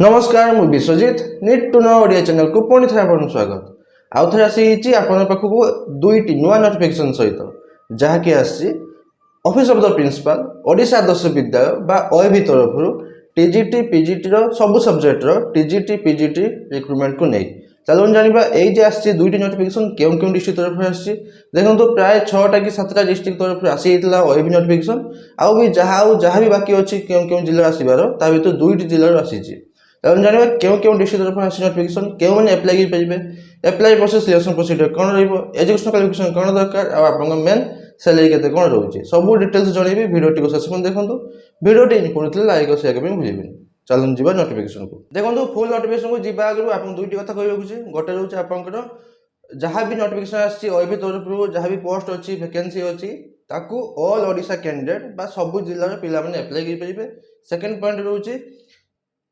नमस्कार मु Biswajit need to know Odia channel को पुणी थे आपन स्वागत आउ थे आसी आपन पाखक दुईटी नुआ नोटिफिकेशन सहित जहाँकि आसी office of the principal Odisha Adarsh Vidyalaya बा ओएबी तरफ टीजीटी पीजीटी रो सब सब्जेक्ट रो टीजीटी पीजीटी रिक्रुटमेंट को नहीं चलो जानिबा एई जे आसी दुईटी नोटिफिकेशन केउं केउं डिस्ट्रिक्ट तरफ आसी देखंतु प्राय 6टा कि 7टा डिस्ट्रिक्ट तरफ आसी हितला ओएबी नोटिफिकेशन आउ भी जहाँ भी बाकी अछि केउं केउं जिल्ला आसीबार ता भीतर दुईटी जिल्ला रो आसीची तेणु जाना क्यों क्यों डिस्ट्रिक्ट तरफ आसी नोटिफिकेशन क्यों मैंने एप्लाई करेंगे एप्लाई प्रोसेस सिलेक्शन प्रोसीजर कौन रजुकेशन क्वालिफिकेशन कौन दरकार आप मेन सैलरी के कौन रोचे सब डिटेल्स जनइबी भिडियो शेष में देखो भिडियो पढ़ुते लाइक और शेयर करने भूलें चलूँ जी नोटिफिकेशन को देखो फुल नोटिफिकेशन को जी आगे आप दुईटी कथा कहूँ गोटे रोचे आपंकर जहाँ भी नोटिफिकेशन आईबी तरफ जहाँ भी पोस्ट अच्छी वैकेंसी अच्छी ताकू ऑल ओडिशा कैंडिडेट बा सब जिलार पिला माने एप्लाई करेंगे सेकेंड पॉइंट रोचे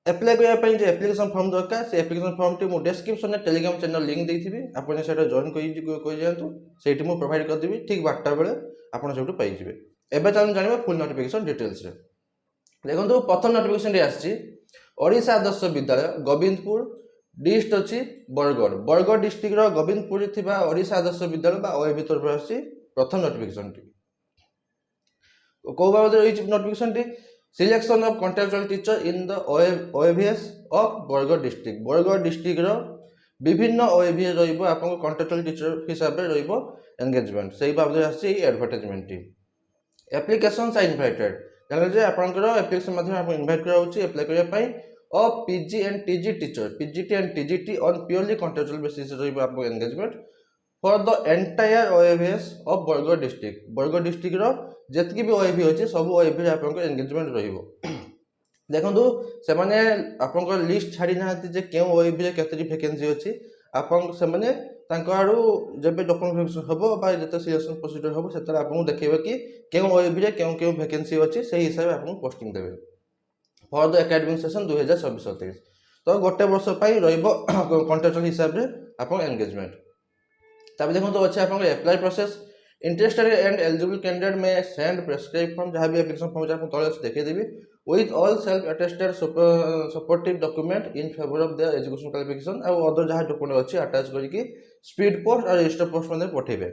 एप्लाई करने जो एप्लिकेशन फॉर्म दरकार से एप्लिकेशन फॉर्म टी डिस्क्रिप्शन में टेलीग्राम चैनल लिंक देती आपने से जॉइन कर जातु से प्रोवाइड करदेवी ठीक 12टा बेले आपड़ सब पाइबे एवं चलते जाना फुल नोटिफिकेशन डिटेल्स देखो प्रथम नोटिफिकेशन ओडिशा आदर्श विद्यालय गोविंदपुर डिस्ट्रिक्ट अच्छी बरगढ़ डिस्ट्रिक्ट गोविंदपुर थी ओडिशा आदर्श विद्यालय ओएबी तरफ आसी प्रथम नोटिफिकेशन कौ बाबद रही notification selection of contractual teacher in the ओएवीएस of Bargarh district विभिन्न ओएवी आपको कॉन्ट्रैक्चुअल टीचर हिसाब से एंगेजमेंट से बाबद आसी एडवर्टाइजमेंट एप्लिकेशन इनवाइटेड जान आपंकर एप्लिकेशन माध्यम इनवाइट कराऊँ एप्लाई करने of PG and TG teacher PGT and TGT on purely contractual basis आपको engagement for the entire OAVs of Bargarh district जितकी भी ओएवी अच्छे सब ओएवी आप एंगेजमेंट देखो से मैंने आप लिस्ट छाड़ी ना क्यों ओएवी केतरी वैकेंसी अच्छी आप आड़ू जब डॉक्यूमेंट हम जो सिलेक्शन प्रोसीजर हम से आपको देखेबे कि क्यों ओएवी क्यों क्यों वैकेंसी अच्छी से हिसाब से आपको पोस्टिंग देवे फॉर द एकेडमिक सेशन 2024-27 तो गोटे वर्ष कॉन्ट्रैक्चुअल हिसाब से आप एंगेजमेंट तब देखो अच्छे आप apply process interested and eligible candidate में सेंड प्रेस्क्राइब फॉर्म जहाँ भी एप्लिकेशन फॉर्म आप तले देखेदेवी with all self attested supportive document in favour of the education qualification और अदर जहाँ डॉक्यूमेंट अच्छी अटैच करके स्पीड पोस्ट और रजिस्टर पोस्ट में पठेबे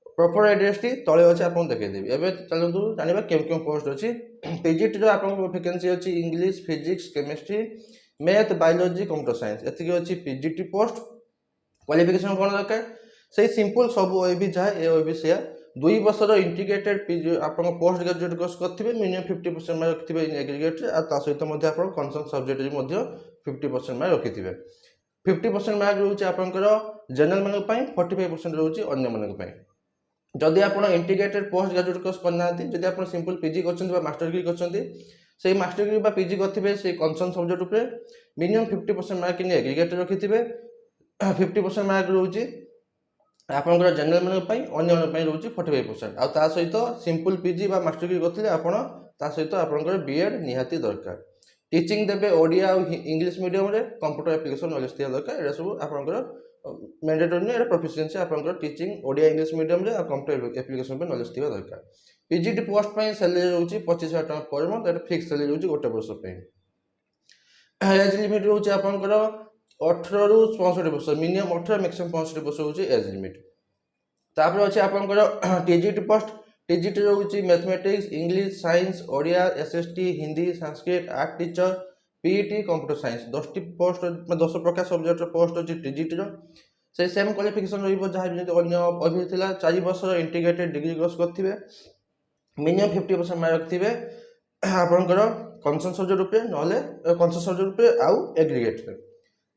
प्रॉपर एड्रेस टी तले अच्छे आपको देखेदेवी एवं चलतु जाना क्यों क्यों पोस्ट अच्छी पीजीटी आप वैकेंसी अच्छी English physics chemistry math biology computer science एति अच्छी पीजीटी पोस्ट क्वालिफिकेशन कौन दरकार से सिंपल सब ओएवी जहाँ ए ओएवी से 2 वर्षर इंटीग्रेटेड आप पोस्ट ग्रेजुएट कोर्स करेंगे मिनिमम 50% मार्क रखिए इन एग्रीगेट सहित कंसर्न सब्जेक्ट 50% मार्क रखिए 50% मार्क रोचे आपंकर जनरल मान 45% रोचे अन्य मान जदि आप इंटीग्रेटेड पोस्ट ग्रेजुएट कोर्स करना जदि आप सिंपल पीजी कर मास्टर डिग्री कर मास्टर डिग्री पीजी करेंगे से कंसर्न सब्जेक्ट उपर मिनिमम 50% मार्क इन एग्रीगेट रखिए 50% मार्क रोचे आपंकर जनरल मान अन्य रोचे 45% आ सहित सिंपल पीजी बा मास्टर डिग्री करते आपण सहित आपंकर बीएड निहाती दरकार टीचिंग देबे ओडिया और इंग्लिश मीडियम रे कंप्यूटर एप्लिकेशन नॉलेज थिया दरकार एरा सब आपंकर मैंडेटरी ने प्रोफिशिएंसी आपंकर टीचिंग ओडिया इंग्लिश मीडियम रे और कंप्यूटर एप्लिकेशन पे नॉलेज थिया दरकार पीजीटी पोस्ट पे सैलरी रोचे 25,000 टका पर मंथ एटा फिक्स सैलरी रोचे गोटे वर्ष पे एज लिमिट रोचे आपंकर 18 रु 65 वर्ष मिनिमम 18 मैक्सिमम 65 वर्ष होची एज लिमिट तापर अछि आपनकर टीजीटी पोस्ट टीजीटी रोची mathematics English science Odia SST Hindi Sanskrit art teacher PET computer science 10टी पोस्ट 10 प्रकार सब्जेक्ट पोस्ट अछि टीजीटी रो से सेम क्वालिफिकेशन रहइबो जहा जे अन्य अभी थिला 4 वर्षर इंटीग्रेटेड डिग्री कोर्स करथिबे मिनिमम 50% मार्क रखथिबे आपनकर कंसर्न सब्जेक्ट रुपे नले कंसर्न सब्जेक्ट रुपे आउ एग्रीगेट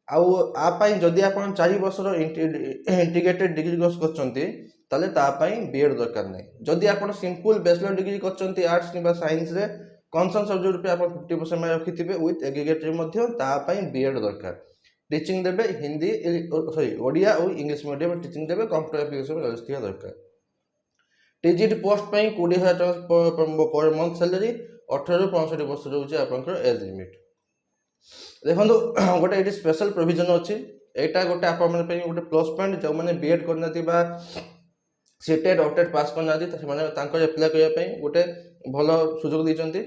आउ आपाई जदि आप 4 वर्षर इंटीग्रेटेड डिग्री कोर्स करछंती ताले तापाई बीएड दरकार नहीं जदि आप सिंपल बैचलर डिग्री करछंती आर्ट्स किबा साइंस रे कंसर्न सब्जेक्ट रुपे आप 50% मार्क रखिथिबे विथ एग्रीगेट रे मध्ये तापाई बीएड दरकार टीचिंग देबे हिंदी सॉरी ओडिया और इंग्लिश मीडियम टीचिंग देबे कंप्यूटर एप्लिकेशन नॉलेज थिया दरकार टीजीटी पोस्ट पई 20,000 टका पर मंथ सैलरी 18 रु 65 वर्ष रहउची आपनकर एज लिमिट देखो गोटे ये स्पेशल प्रोविजन अच्छी यहाँ गोटे आप गोटे प्लस पॉइंट जो मैंने बीएड करना सीटेट ऑक्टेट पास करना एप्लाई करने गोटे भल सुजोग देते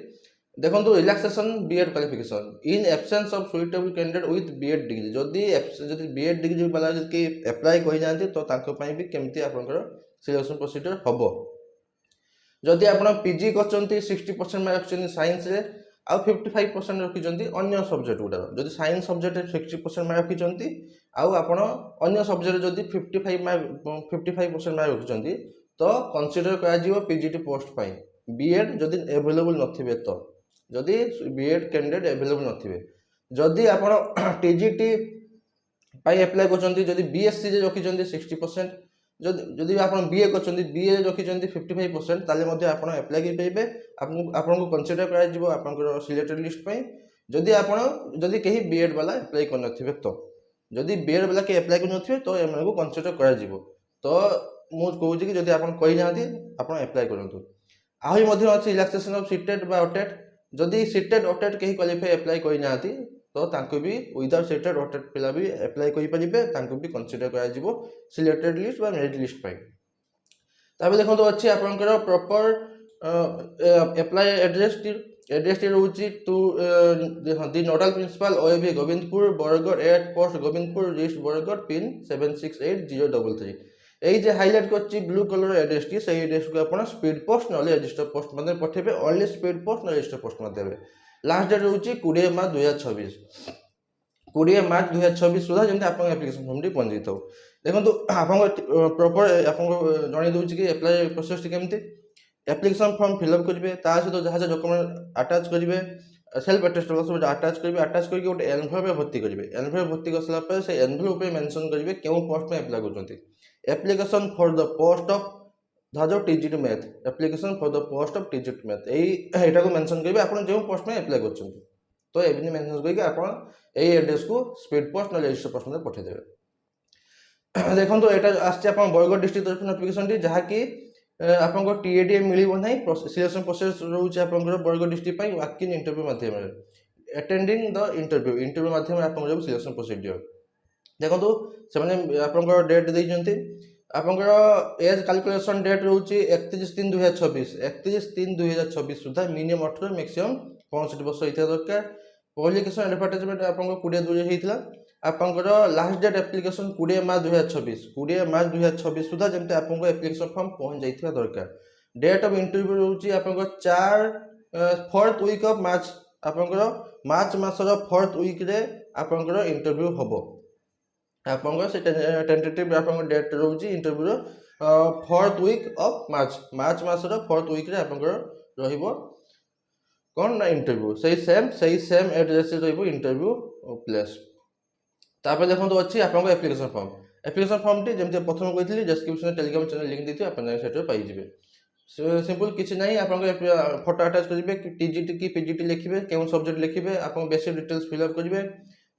देखो relaxation BEd qualification in absence of suitable candidate with BEd degree जदि बीएड डिग्री वाला जदि अप्लाई कर जाती तो तांको पई भी केमती आपनकर सिलेक्शन प्रोसीजर हबो जदि आपण पीजी करचंती 60% मार्क रखचंती साइंस रे आ 55% रखिचंती अन्य सब्जेक्ट गुडा जदि साइंस सब्जेक्ट 60% मार्क रखिचंती आ आपण अन्य सब्जेक्ट जदि 55% मार्क रखिचंती तो कंसीडर करा जीवो पीजीटी पोस्ट पई बीएड जदि अवेलेबल नथिबे तो जदि बीएड कैंडिडेट अवेलेबल नथिबे जदि आपण टीजीटी पाई अप्लाई करचंती जदि बीएससी जे रखिचंती 60% जदि आपण बीए करचंती बीए रखिचंती 55% ताले मध्ये आपण अप्लाई कर पाइबे आपन को कंसीडर करा जीवो आपनकर सिलेक्टेड लिस्ट पई जदि केही बीएड वाला अप्लाई कर नथिबे तो जदि बीएड वाला के अप्लाई कर नथिबे तो एमन को कंसीडर करा जीवो तो मु कहूची कि जदि आपण कहि जांती आपण अप्लाई करंतु आही मध्ये अछि रिलैक्सेशन ऑफ सीटेट बा ओटेट जदि सीटेट ओटेट केही क्वालिफाई अप्लाई करि जांती तो तांको भी विदाउट सीटेट ओटेट पिला भी अप्लाई करि परिबे तांको भी कंसीडर करा जीवो सिलेक्टेड लिस्ट बा मेरिट लिस्ट पई ताबे देखो अछि आपनकर प्रॉपर अप्लाई एड्रेस टी रहउची to the nodal principal OAV Govindpur Bargarh 8 post Govindpur लिस्ट बरगढ़ पिन 768033 এই যে হাইলাইট করছি ব্লু কলর এড্রেসটি সেই এড্রেসকে আপনার স্পিড পোস্ট নহলে রেজিস্টার পোস্ট মধ্যে পঠাইবে অনলি স্পিড পোস্ট নহলে রেজিস্টার পোস্ট মধ্যে দেবে লাস্ট ডেট রয়েছে 20 মার্চ 2026 20 মার্চ 2026 সুদ্ধা যেমন আপনার আপ্লিকেশন ফর্মটি পঞ্জীয়িত हो দেখুন আপনার প্রপর আপনার জনাই দেଉଛି कि अप्लाई प्रोसेस केमती एप्लिकेशन फॉर्म फिलअप करेंगे ता सहित जहाँ डॉक्यूमेंट अटैच करेंगे सेल्फ अटेस्टेबल सब अटैच करेंगे अटैच करके गोटे एनवेलप भर्ती करेंगे एनवेलप भर्ती कर सारा पर से एनवेलप मेंशन करेंगे क्यों पोस्ट में अप्लाई करते application for the post of धाजो TGT math application for the post of TGT math एटा को मेंशन करेंगे आप जो पोस्ट में अप्लाई करते तो एवनी मेंशन करके आप यही एड्रेस को स्पीड पोस्ट ना रजिस्टर पोस्ट में पठेदेवे देखो तो यहाँ आसছে आप बरगढ़ डिस्ट्रिक्ट तरफ नोटिफिकेशन जहाँकि आपको टीएडीए मिलिबो नहीं सिलेक्शन प्रोसेस रोचे आप बरगढ़ डिस्ट्रिक्ट पर वॉक इन इंटरव्यू माध्यम अटेंडिंग द इंटरव्यू माध्यम आप सिलेक्शन प्रोसीजर देखो से आप डेट देते आपंकर एज कैलकुलेशन डेट रोचे 31/3/2026 31/3/2026 सुधा मिनिमम 18 मैक्सिमम 65 वर्ष होता दरकार पब्लिकेशन एडवर्टाइजमेंट आपको 20/2 होता आपंकर लास्ट डेट एप्लिकेशन 20 मार्च 2026 20 मार्च 2026 सुधा जमते आपको एप्लिकेशन फॉर्म पहुंच जाइथिबा दरकार डेट ऑफ इंटरव्यू रोचे आपंकर 4th वीक ऑफ मार्च आपंकर मार्च मासर 4th वीक रे आपंकर इंटरव्यू हबो आपंकर से टेंटेटिव आपंकर डेट रोचे interview 4th week of March मासर 4th वीक रे आपंकर रहिबो कौन ना इंटरव्यू सही सेम एड्रेस रहिबो इंटरव्यू प्लेस तापर देखो तो अच्छी आपको एप्लिकेशन फॉर्म टी जमते प्रथम कही डिस्क्रिप्शन टेलीग्राम चैनल लिंक देती आप सेट पाइबे सिंपल किसी ना आपको फोटो अटैच करेंगे टीजीटी की पीजीटी लिखे क्यों सब्जेक्ट लिखे आप बेसिक डिटेल्स फिलअप करेंगे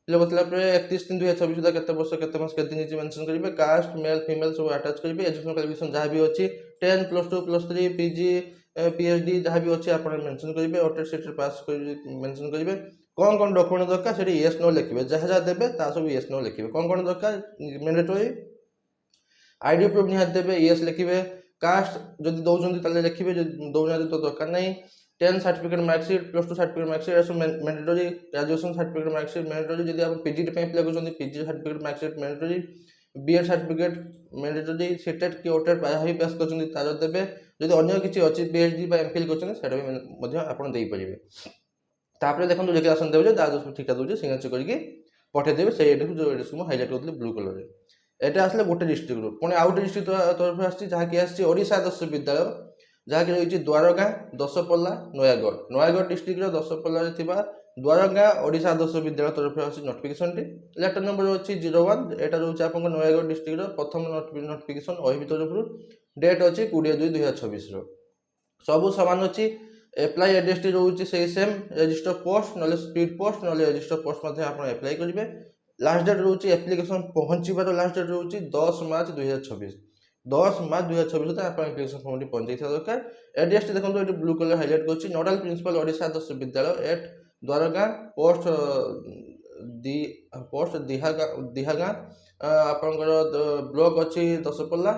फिलअप कर 31/3/2026 सुधा केते वर्ष केते मास केते दिन मेंशन करेंगे कास्ट मेल फीमेल सब अटैच करेंगे एजुकेशन क्वालिफिकेशन जहाँ भी अच्छी 10 +2 +3 पीजी पीएचडी जहाँ भी अच्छी आप मेंशन करेंगे ऑटेट सेट पास मेंशन करेंगे कौन कौन डॉक्यूमेंट दरकार से येस नो लिखे जहाँ जहाँ देवे ता सब येस नो लिखे कौन कौन दरकार मैंडेटरी आईडी प्रूफ निहात देवे येस लिखे कास्ट जदि दौरान ताले लिखे दौना तो दरकार नहीं 10 सर्टिफिकेट मार्कशीट +2 सर्टिफिकेट मार्कशीट ऐसे mandatory graduation certificate marksheet mandatory जदि आप पीजीटी पे अप्लाई करछन PG certificate marksheet mandatory BEd certificate mandatory CTET की ओटेट बाय पास करछन तार देवे जदि अन्य किछि अछि पीएचडी बा एमफिल करछन सेटा भी मध्ये आपण देई परिबे तापर देखो डिक्लेरेशन देवे दादर ठिका दूसरे सिग्नेचर करके पठेदेवे से एड्रेस जो एड्रेस को हाइलाइट करते ब्लू कलर रे एटा आसले गोटे डिस्ट्रिक्ट रू पुणी आउट डिस्ट्रिक्ट तरफ आसी जहाँकि आसी ओडिशा आदर्श विद्यालय जहाँकि रही द्वारगाँ दशपल्ला नयागढ़ डिस्ट्रिक्ट दशपल्ला द्वारगाँ ओडिशा आदर्श विद्यालय तरफ आसी नोटिफिकेशन टी लेटर नंबर अच्छी 01 एटा रोचे आप नयागढ़ डिस्ट्रिक्ट प्रथम नोटिफिकेशन ओएबी तरफ डेट अच्छी 20/2/2026 सब सामान अच्छी एप्लाई एड्रेस टी रोचे से सेम रजिस्टर पोस्ट ना स्पीड पोस्ट ना रजिस्टर पोस्ट मध्य आप एप्लाई करेंगे लास्ट डेट रोचे एप्लिकेशन पहुँचार लास्ट डेट रोचे 10 मार्च 2026 10 मार्च 2026 तक आप एप्लिकेशन फॉर्म पहुंचाई दरकार एड्रेस टी देखो ये ब्लू कलर हाइलाइट कर नोडल प्रिंसिपल ओडिशा आदर्श विद्यालय एट द्वारगाँ पोस्ट दिहागाँ आपंकर ब्लॉक अच्छी दशपल्ला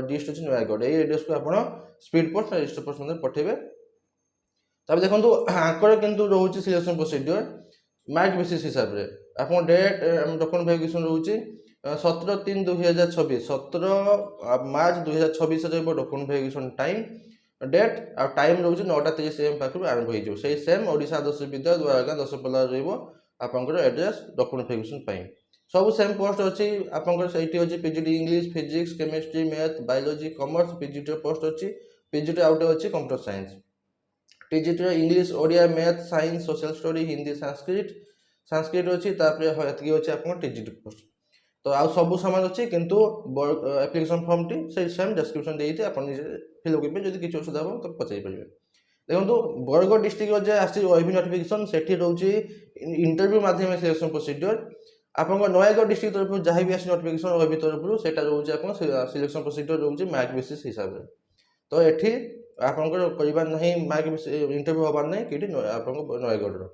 डिस्ट्रिक्ट अच्छी नयागढ़ ये एड्रेस को आप स्पीड पोस्ट रजिस्टर पोस्ट पठेबे ତାପରେ ଦେଖନ୍ତୁ ଆଙ୍କର କିନ୍ତୁ ରହୁଛି ସିଲେକ୍ସନ ପ୍ରୋସିଡିଓର ମାର୍କ ବେସିସ୍ ହିସାବରେ। ଆପଣଙ୍କ ଡେଟ୍ ଡକୁମେଣ୍ଟ ଭେରିଫିକେସନ ରହୁଛି 17/3/2026, 17 ମାର୍ଚ୍ଚ 2026 ରହିବ ଡକୁମେଣ୍ଟ ଭେରିଫିକେସନ ଟାଇମ୍ ଡେଟ୍, ଆଉ ଟାଇମ୍ ରହୁଛି 9:30 AM ପାଖରୁ ଆରମ୍ଭ ହେଇଯିବ। ସେଇ ସେମ୍ ଓଡ଼ିଶା ଆଦର୍ଶ ବିଦ୍ୟାଳୟ ଦ୍ୱାରକା ଦଶପଲ୍ଲାରେ ରହିବ ଆପଣଙ୍କର ଆଡ୍ରେସ୍ ଡକୁମେଣ୍ଟ ଭେରିଫିକେସନ ପାଇଁ। ସବୁ ସେମ୍ ପୋଷ୍ଟ ଅଛି ଆପଣଙ୍କର। ସେଇଠି ଅଛି PGT English, physics, chemistry, math, biology, commerce. ପିଜିଟିର ପୋଷ୍ଟ ଅଛି, ପିଜିଟି ଆଉ ଗୋଟେ ଅଛି କମ୍ପ୍ୟୁଟର ସାଇନ୍ସ। ଟିଜିଟିର English, Odia, math, science, social study, Hindi, Sanskrit ଅଛି। ତାପରେ ଏତିକି ଅଛି ଆପଣଙ୍କ ଟିଜିଟି ପୋଷ୍ଟ। ତ ଆଉ ସବୁ ସମାନ ଅଛି, କିନ୍ତୁ ଆପ୍ଲିକେସନ ଫର୍ମଟି ସେଇ ସେମ୍ ଡେସ୍କ୍ରିପସନ ଦେଇଛି, ଆପଣ ନିଜେ ଫିଲ୍ କରିବେ। ଯଦି କିଛି ଅସୁବିଧା ହେବ ତ ପଚାରି ପାରିବେ। ଦେଖନ୍ତୁ ବରଗଡ଼ ଡିଷ୍ଟ୍ରିକ୍ଟର ଯେ ଆସିଛି ଓଏଭି ନୋଟିଫିକେସନ, ସେଠି ରହୁଛି ଇଣ୍ଟରଭ୍ୟୁ ମାଧ୍ୟମରେ ସିଲେକ୍ସନ ପ୍ରୋସିଡିଓର। ଆପଣଙ୍କ ନୟାଗଡ଼ ଡିଷ୍ଟ୍ରିକ୍ଟ ତରଫରୁ ଯାହା ବି ଆସିଛି ନୋଟିଫିକେସନ ଓଏଭି ତରଫରୁ, ସେଇଟା ରହୁଛି ଆପଣଙ୍କ ସିଲେକ୍ସନ ପ୍ରୋସିଡିଓର ରହୁଛି ମାର୍କ ବେସିସ୍ ହିସାବରେ। ତ ଏଠି ଆପଣଙ୍କର କରିବାର ନାହିଁ, ମାର୍କ ଇଣ୍ଟରଭ୍ୟୁ ହେବାର ନାହିଁ କିଠି ଆପଣଙ୍କ ନୟାଗଡ଼ର।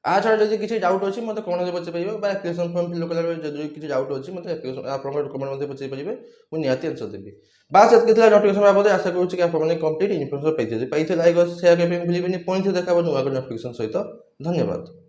ଆ ଛଡ଼ା ଯଦି କିଛି ଡାଉଟ୍ ଅଛି ମୋତେ କୌଣସି ପଚାରି ପାରିବେ, ବା ଆପ୍ଲିକେସନ ଫର୍ମ ଫିଲ୍ କଲାବେଳେ ଯଦି କିଛି ଡାଉଟ୍ ଅଛି ମୋତେ ଆପଣଙ୍କ କମେଣ୍ଟ ମଧ୍ୟ ପଚାରି ପାରିବେ, ମୁଁ ନିହାତି ଆନ୍ସର ଦେବି। ବାସ୍ ଏତିକି ଥିଲା ନୋଟିଫିକେସନ ବାବଦରେ। ଆଶା କରୁଛି କି ଆପଣମାନେ କମ୍ପ୍ଲିଟ୍ ଇନଫର୍ମେସନ ପାଇଥିବେ। ଲାଇକ୍ ସେୟାର କରିବା ପାଇଁ ଭୁଲିବେନି। ପୁଣି ଥରେ ଦେଖା ହେବ ନୂଆ ନୋଟିଫିକେସନ ସହିତ। ଧନ୍ୟବାଦ।